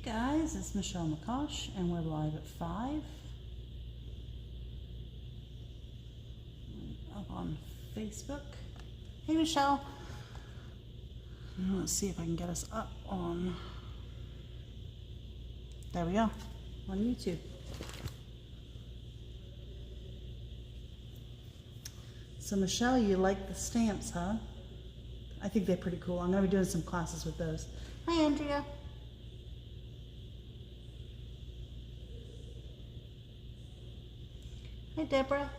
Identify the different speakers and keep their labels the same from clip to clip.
Speaker 1: Guys, it's Michelle McCosh and we're live at 5 up on Facebook. Hey Michelle, let's see if I can get us up on, there we are, on YouTube. So Michelle, you like the stamps, huh? I think they're pretty cool. I'm going to be doing some classes with those. Hi Andrea. Hi, Deborah.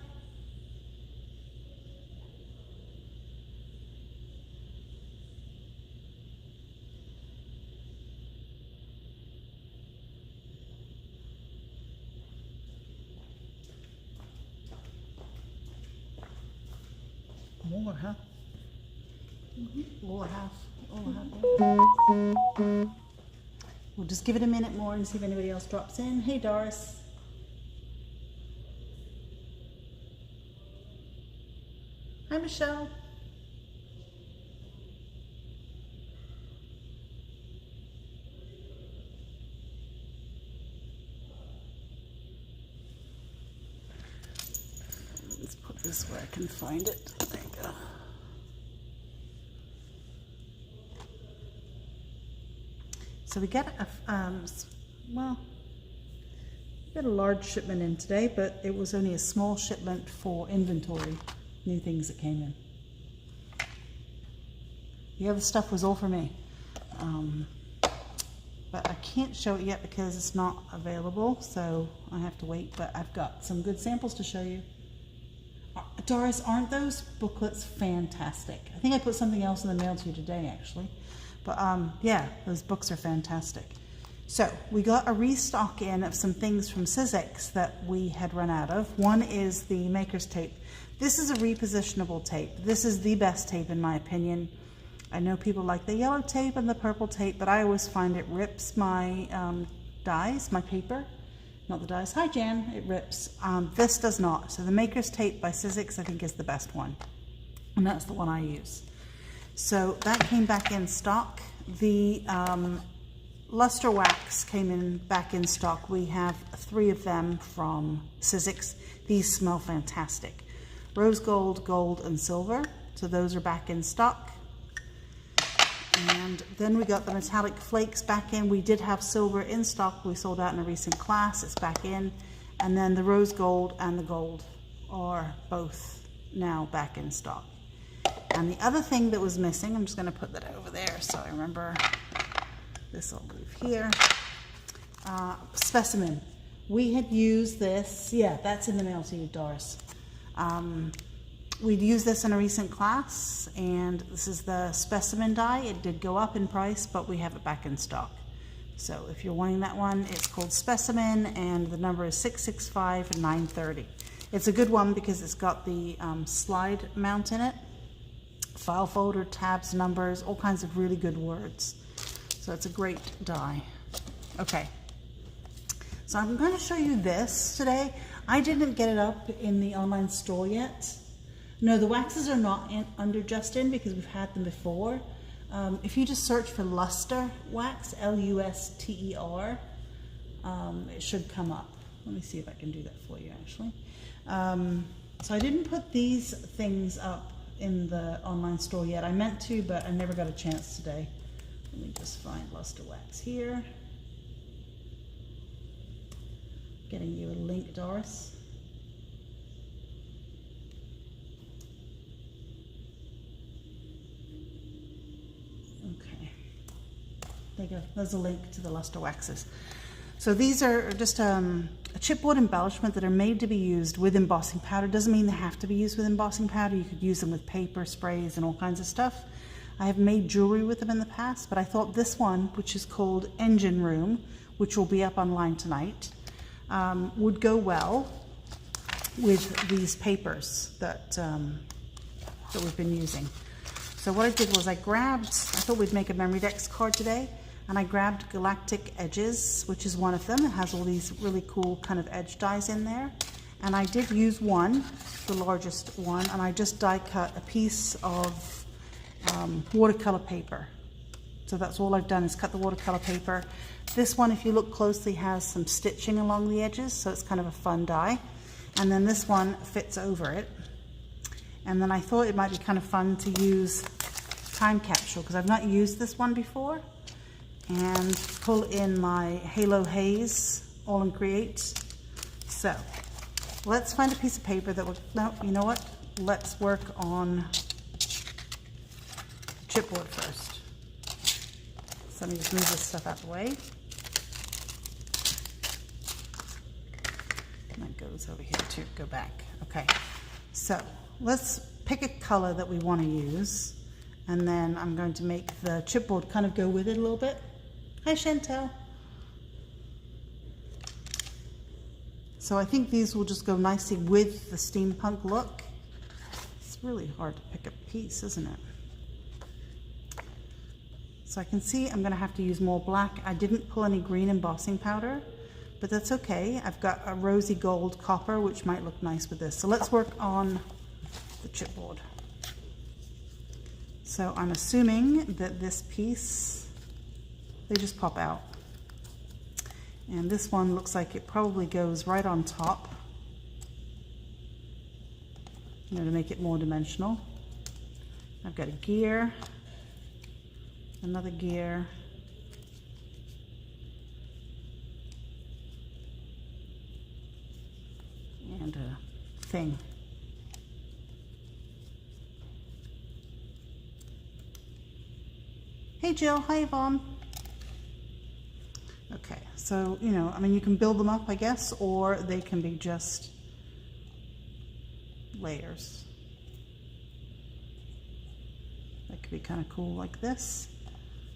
Speaker 1: More, huh? Lower half. We'll just give it a minute more and see if anybody else drops in. Hey, Doris. Hi, Michelle. Let's put this where I can find it. There you go. So we got a large shipment in today, but it was only a small shipment for inventory. New things that came in. The other stuff was all for me. But I can't show it yet because it's not available, so I have to wait, but I've got some good samples to show you. Doris, aren't those booklets fantastic? I think I put something else in the mail to you today, actually. But yeah, those books are fantastic. So we got a restock in of some things from Sizzix that we had run out of. One is the maker's tape. This is a repositionable tape. This is the best tape in my opinion. I know people like the yellow tape and the purple tape, but I always find it rips my dies, my paper. Not the dies. Hi Jan, it rips. This does not. So the maker's tape by Sizzix I think is the best one. And that's the one I use. So that came back in stock. The luster wax came back in stock. We have 3 of them from Sizzix. These smell fantastic. Rose gold, gold, and silver. So those are back in stock. And then we got the metallic flakes back in. We did have silver in stock. We sold out in a recent class. It's back in. And then the rose gold and the gold are both now back in stock. And the other thing that was missing, I'm just going to put that over there so I remember. This will move here. Specimen. We had used this. Yeah, that's in the mail to you, Doris. We'd used this in a recent class, and this is the specimen die. It did go up in price, but we have it back in stock. So if you're wanting that one, it's called Specimen, and the number is 665-930. It's a good one because it's got the slide mount in it, file folder, tabs, numbers, all kinds of really good words. So it's a great die. Okay, so I'm going to show you this today. I didn't get it up in the online store yet. No, the waxes are not under just in because we've had them before. If you just search for luster wax, L-U-S-T-E-R, it should come up. Let me see if I can do that for you actually. So I didn't put these things up in the online store yet. I meant to, but I never got a chance today. Let me just find luster wax here. Getting you a link, Doris. Okay, there you go. There's a link to the luster waxes. So these are just a chipboard embellishment that are made to be used with embossing powder. Doesn't mean they have to be used with embossing powder. You could use them with paper, sprays, and all kinds of stuff. I have made jewelry with them in the past, but I thought this one, which is called Engine Room, which will be up online tonight, would go well with these papers that we've been using. So what I did was I thought we'd make a memory decks card today, and I grabbed Galactic Edges, which is one of them. It has all these really cool kind of edge dies in there. And I did use one, the largest one, and I just die cut a piece of watercolor paper. So that's all I've done is cut the watercolor paper. This one, if you look closely, has some stitching along the edges, so it's kind of a fun die. And then this one fits over it. And then I thought it might be kind of fun to use Time Capsule, because I've not used this one before, and pull in my Halo Haze All in Create. So let's find a piece of paper that will, no, you know what? Let's work on chipboard first. So let me just move this stuff out of the way. And that goes over here to go back. Okay, so let's pick a color that we want to use, and then I'm going to make the chipboard kind of go with it a little bit. Hi, Chantel. So I think these will just go nicely with the steampunk look. It's really hard to pick a piece, isn't it? So I can see I'm going to have to use more black. I didn't pull any green embossing powder, but that's okay. I've got a rosy gold copper, which might look nice with this. So let's work on the chipboard. So I'm assuming that this piece, they just pop out. And this one looks like it probably goes right on top, you know, to make it more dimensional. I've got a gear, another gear, and a thing. Hey Jill, hi Yvonne. Okay, so, you know, I mean, you can build them up, I guess, or they can be just layers. That could be kind of cool like this.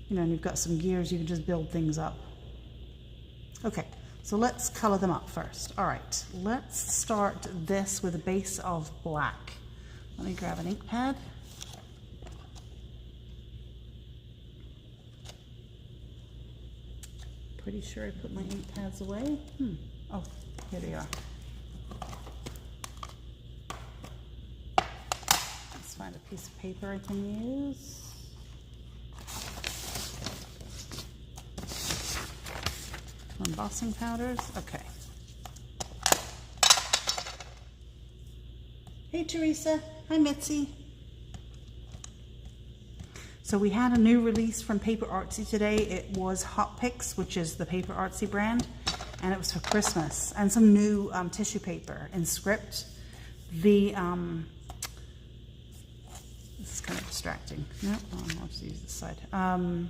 Speaker 1: You know, and you've got some gears, you can just build things up. Okay, so let's color them up first. All right, let's start this with a base of black. Let me grab an ink pad. Pretty sure I put my ink pads away. Oh, here they are. Let's find a piece of paper I can use. Embossing powders, okay. Hey Teresa, hi Mitzi. So we had a new release from Paper Artsy today. It was Hot Picks, which is the Paper Artsy brand, and it was for Christmas. And some new tissue paper in script. The this is kind of distracting. No, I'll just use this side. I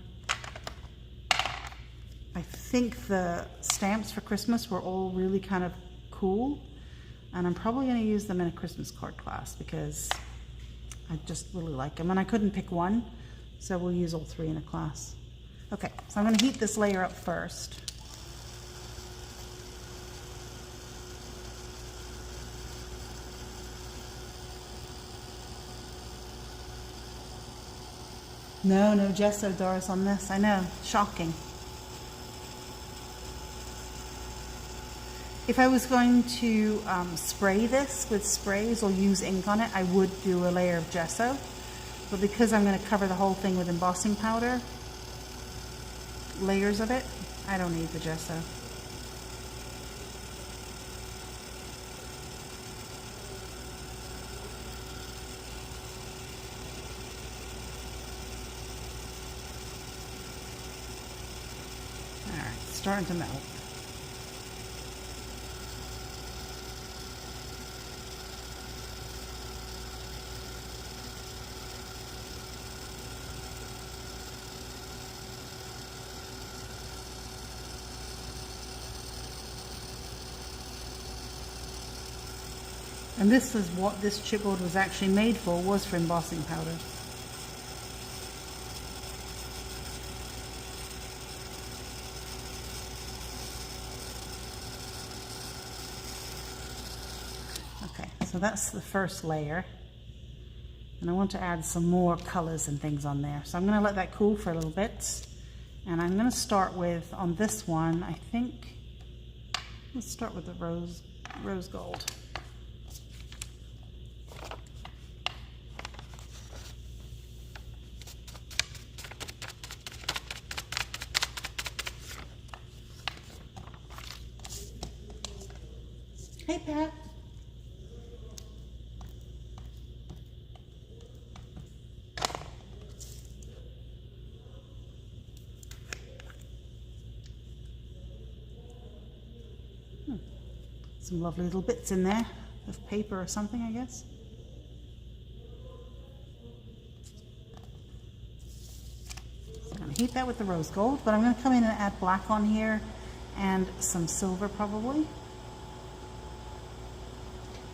Speaker 1: think the stamps for Christmas were all really kind of cool, and I'm probably going to use them in a Christmas card class because I just really like them, and I couldn't pick one, so we'll use all three in a class. Okay, so I'm going to heat this layer up first. No gesso, Doris, on this. I know, shocking. If I was going to spray this with sprays or use ink on it, I would do a layer of gesso. But because I'm going to cover the whole thing with embossing powder, layers of it, I don't need the gesso. All right, it's starting to melt. And this is what this chipboard was actually made for, was for embossing powder. Okay, so that's the first layer. And I want to add some more colors and things on there. So I'm going to let that cool for a little bit. And I'm going to start with, on this one, I think, let's start with the rose gold. cat. Some lovely little bits in there of paper or something, I guess. So I'm going to heat that with the rose gold, but I'm going to come in and add black on here and some silver probably.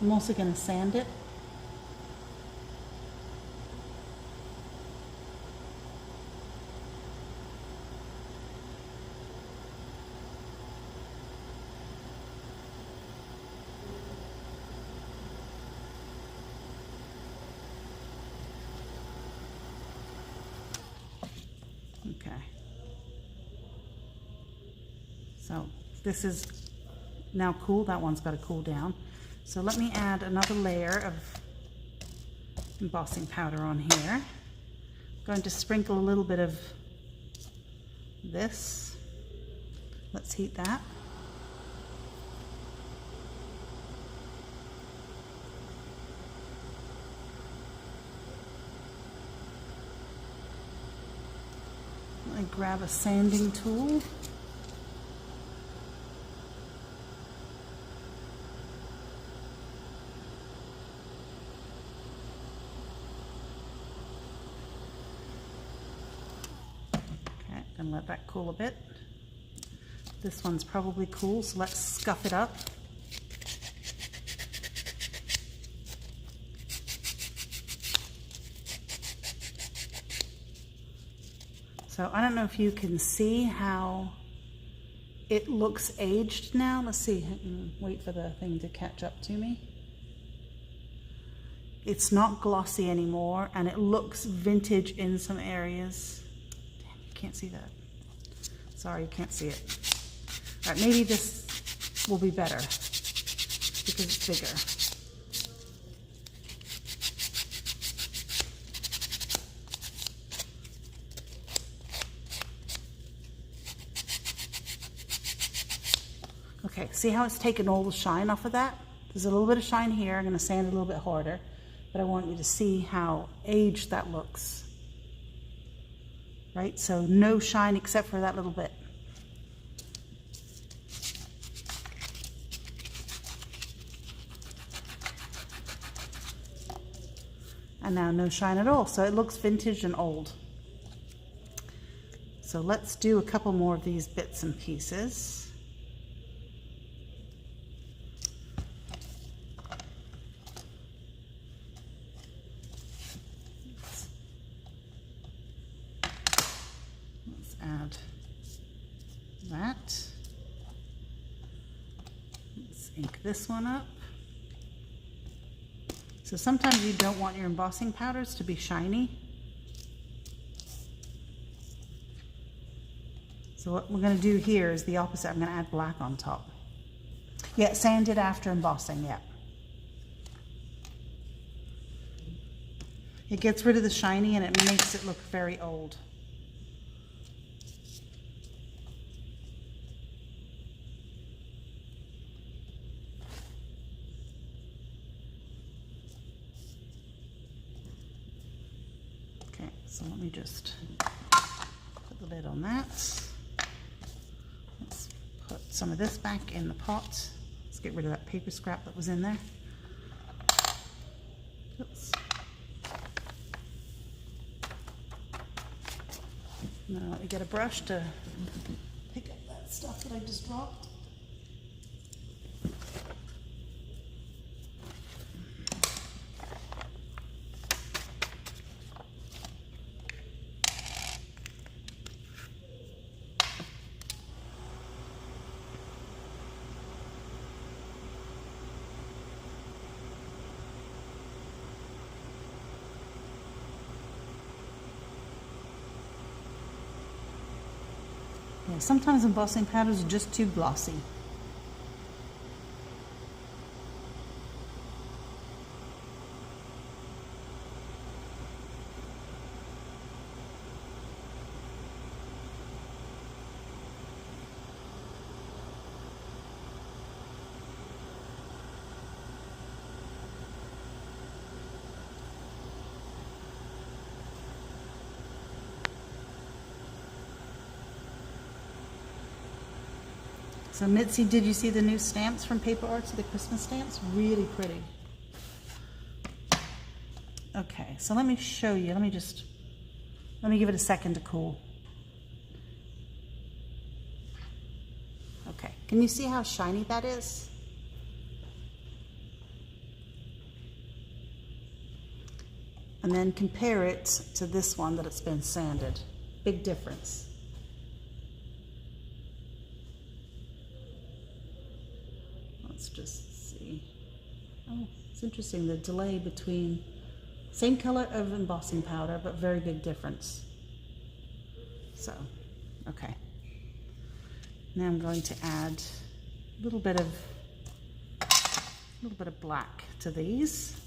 Speaker 1: I'm also going to sand it. Okay. So this is now cool. That one's got to cool down. So let me add another layer of embossing powder on here. I'm going to sprinkle a little bit of this. Let's heat that. I grab a sanding tool. Okay, and let that cool a bit. This one's probably cool, so let's scuff it up. So I don't know if you can see how it looks aged now. Let's see, wait for the thing to catch up to me. It's not glossy anymore and it looks vintage in some areas. Damn, you can't see that. Sorry, you can't see it. All right, maybe this will be better because it's bigger. Okay, see how it's taken all the shine off of that? There's a little bit of shine here. I'm going to sand it a little bit harder, but I want you to see how aged that looks. Right? So no shine except for that little bit. And now no shine at all. So it looks vintage and old. So let's do a couple more of these bits and pieces. Add that. Let's ink this one up. So sometimes you don't want your embossing powders to be shiny. So what we're going to do here is the opposite. I'm going to add black on top. Yeah, sand it after embossing, yeah. It gets rid of the shiny and it makes it look very old. So let me just put the lid on that. Let's put some of this back in the pot. Let's get rid of that paper scrap that was in there. Oops. Now let me get a brush to pick up that stuff that I just dropped. Yeah, sometimes embossing powders are just too glossy. So Mitzi, did you see the new stamps from Paper Arts, the Christmas stamps? Really pretty. Okay, so let me show you. Let me give it a second to cool. Okay, can you see how shiny that is? And then compare it to this one that it's been sanded. Big difference. Let's just see. Oh, it's interesting, the delay between, same color of embossing powder, but very big difference. So, okay. Now I'm going to add a little bit of black to these.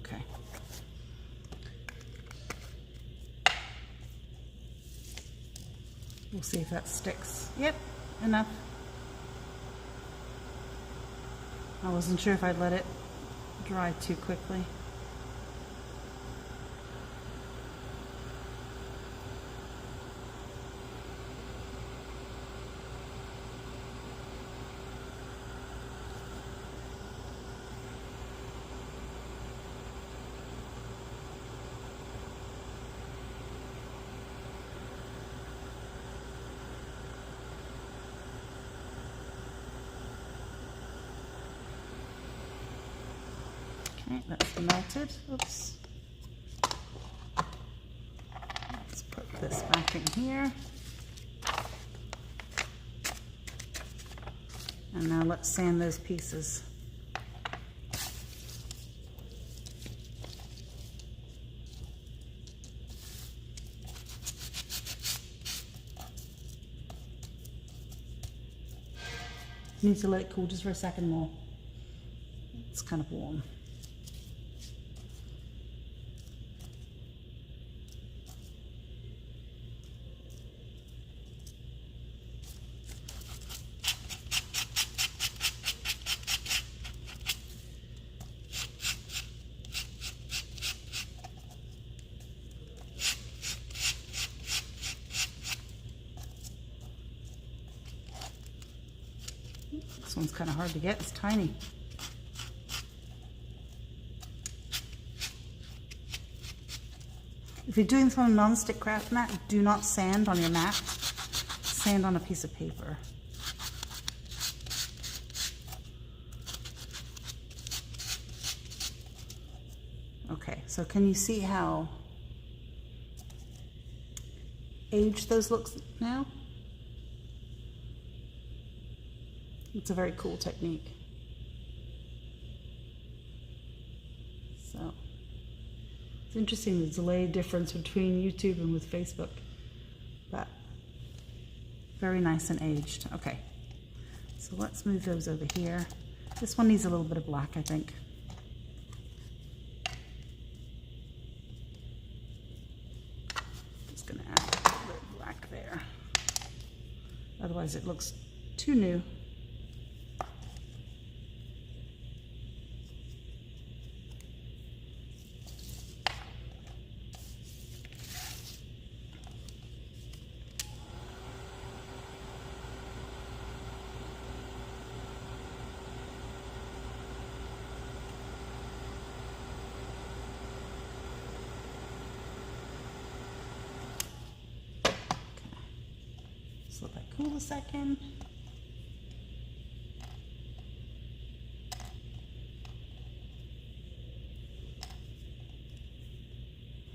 Speaker 1: Okay. We'll see if that sticks. Yep, enough. I wasn't sure if I'd let it dry too quickly. Okay, that's melted. Oops. Let's put this back in here. And now let's sand those pieces. Need to let it cool just for a second more. It's kind of warm. This one's kind of hard to get, it's tiny. If you're doing this on a non-stick craft mat, do not sand on your mat. Sand on a piece of paper. Okay, so can you see how aged those look now? It's a very cool technique. So, it's interesting the delay difference between YouTube and with Facebook, but very nice and aged. Okay, so let's move those over here. This one needs a little bit of black, I think. Just gonna add a little bit of black there. Otherwise it looks too new. Let that cool a second.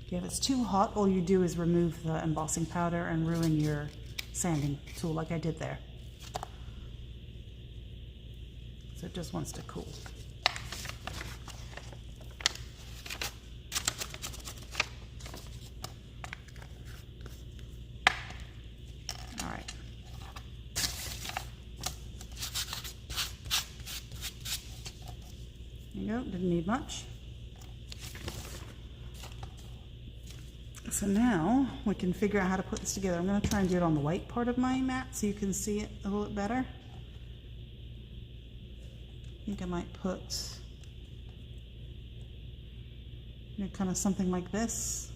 Speaker 1: Okay, if it's too hot, all you do is remove the embossing powder and ruin your sanding tool like I did there. So it just wants to cool. you go, didn't need much. So now we can figure out how to put this together. I'm going to try and do it on the white part of my mat so you can see it a little bit better. I think I might put, you know, kind of something like this.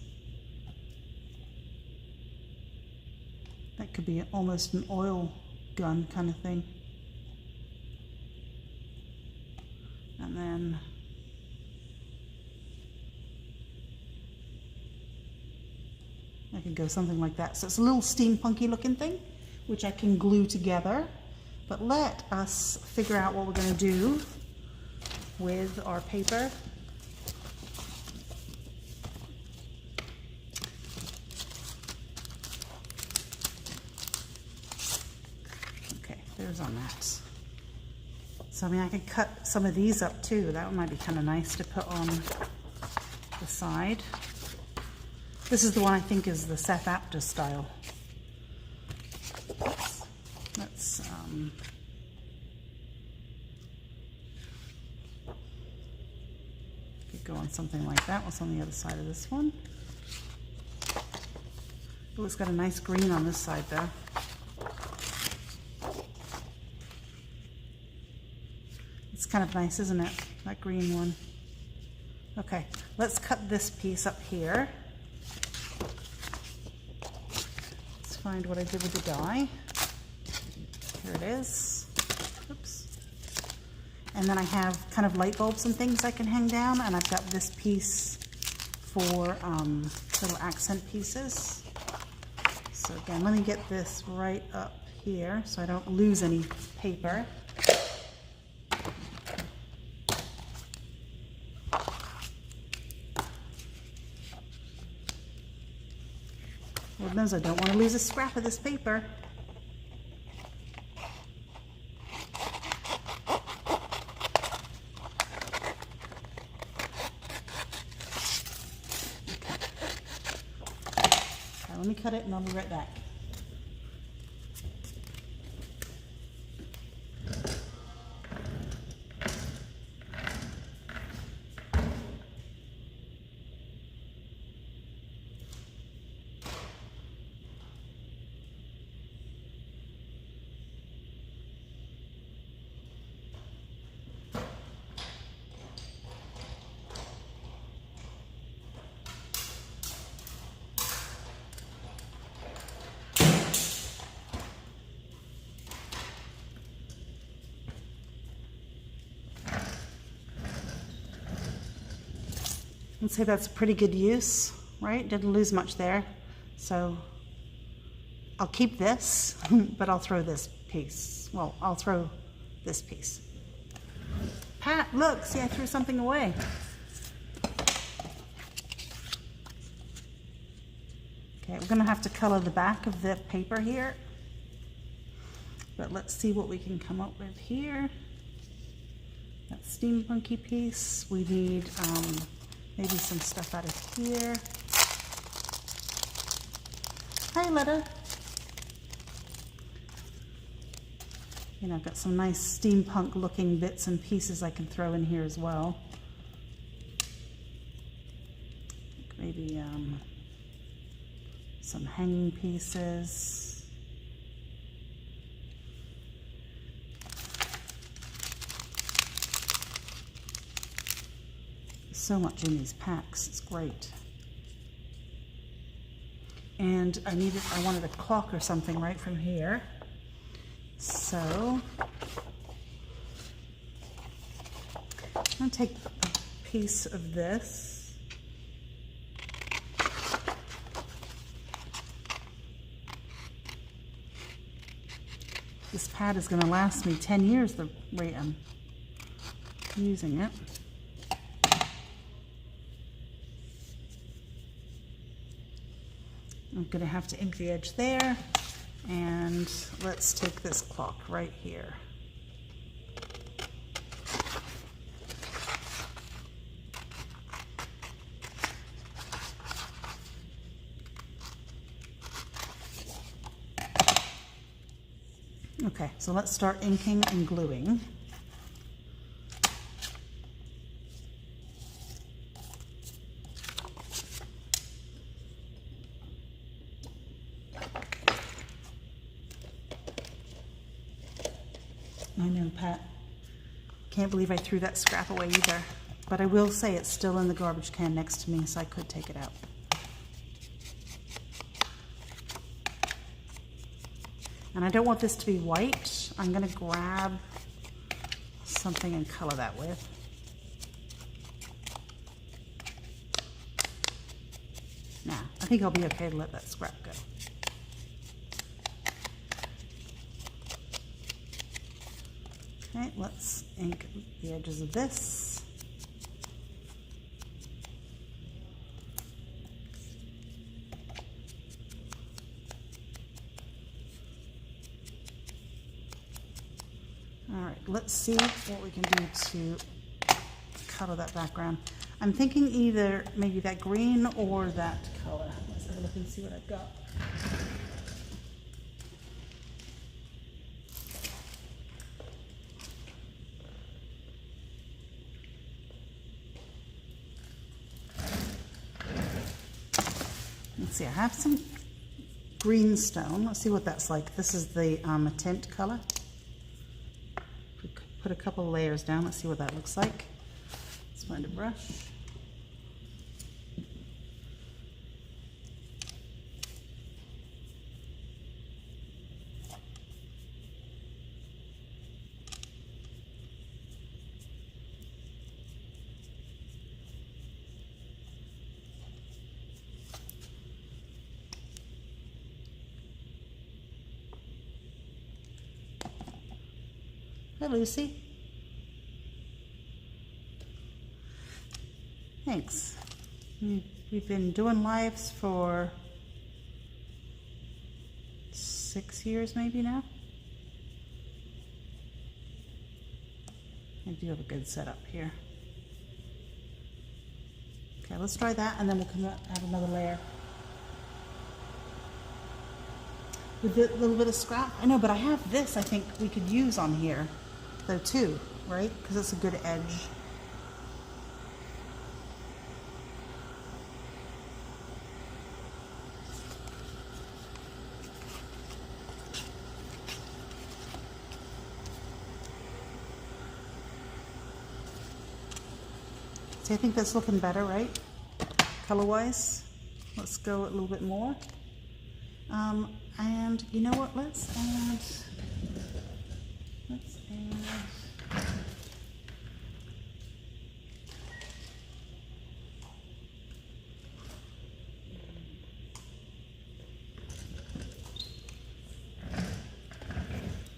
Speaker 1: That could be almost an oil gun kind of thing. And then I could go something like that. So it's a little steampunky looking thing, which I can glue together. But let us figure out what we're going to do with our paper. Okay, there's our mats. So I mean, I could cut some of these up too. That one might be kind of nice to put on the side. This is the one I think is the Seth Apter style. Let's could go on something like that. What's on the other side of this one? Oh, it's got a nice green on this side though. It's kind of nice, isn't it? That green one. Okay, let's cut this piece up here. Find what I did with the die. Here it is. Oops. And then I have kind of light bulbs and things I can hang down, and I've got this piece for little accent pieces. So again, let me get this right up here so I don't lose any paper. Lord knows I don't want to lose a scrap of this paper. Okay, let me cut it and I'll be right back. I'd say that's a pretty good use, right? Didn't lose much there. So I'll keep this, but I'll throw this piece. Well, I'll throw this piece. Pat, look, see, I threw something away. Okay, we're gonna have to color the back of the paper here. But let's see what we can come up with here. That steampunky piece. We need maybe some stuff out of here. Hi, Letta. You know, I've got some nice steampunk looking bits and pieces I can throw in here as well. Maybe some hanging pieces. So much in these packs, it's great. And I wanted a clock or something right from here. So I'm gonna take a piece of this. This pad is gonna last me 10 years the rate I'm using it. I'm going to have to ink the edge there, and let's take this clock right here. Okay, so let's start inking and gluing. I know, Pat. Can't believe I threw that scrap away either. But I will say it's still in the garbage can next to me, so I could take it out. And I don't want this to be white. I'm going to grab something and color that with. Nah, I think I'll be okay to let that scrap go. Okay, let's ink the edges of this. All right, let's see what we can do to color that background. I'm thinking either maybe that green or that color. Let's have a look and see what I've got. Let's see, I have some greenstone. Let's see what that's like. This is the tint color. Put a couple layers down. Let's see what that looks like. Let's find a brush. Hi, Lucy. Thanks. We've been doing lives for 6 years maybe now. I do have a good setup here. Okay, let's try that and then we'll come out and add another layer. With a little bit of scrap. I know, but I have this I think we could use on here though too, right? Because it's a good edge. See, I think that's looking better, right? Color-wise. Let's go a little bit more. And you know what? Let's add.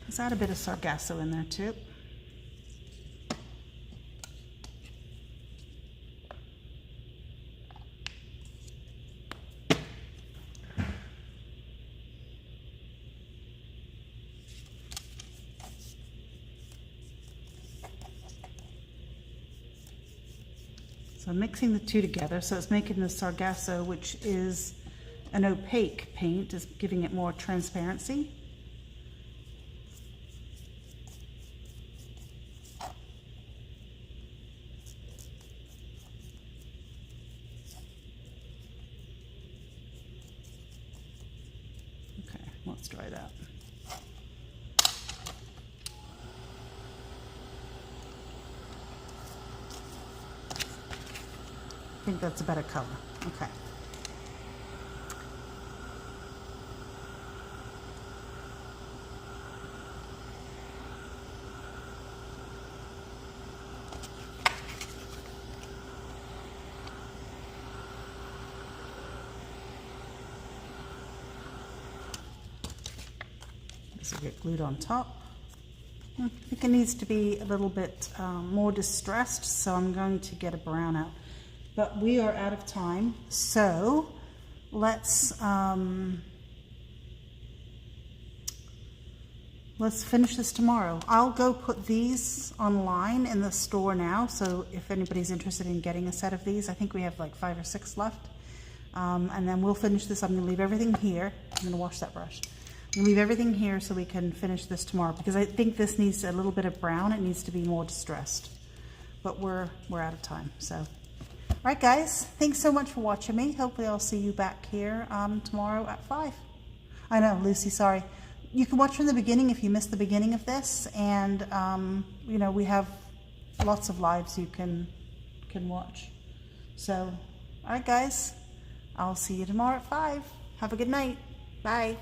Speaker 1: Let's add a bit of Sargasso in there too. So I'm mixing the two together, so it's making the Sargasso, which is an opaque paint, is giving it more transparency. Okay, let's try that. I think that's a better color. Okay. This will get glued on top. I think it needs to be a little bit more distressed, so I'm going to get a brown out. But we are out of time, so let's finish this tomorrow. I'll go put these online in the store now, so if anybody's interested in getting a set of these, I think we have like 5 or 6 left. And then we'll finish this. I'm going to leave everything here. I'm going to wash that brush. I'm going to leave everything here so we can finish this tomorrow, because I think this needs a little bit of brown. It needs to be more distressed. But we're out of time, so. All right, guys, thanks so much for watching me. Hopefully I'll see you back here tomorrow at 5. I know, Lucy, sorry. you can watch from the beginning if you missed the beginning of this, and you know, we have lots of lives you can watch. So, all right, guys, I'll see you tomorrow at 5. Have a good night. Bye.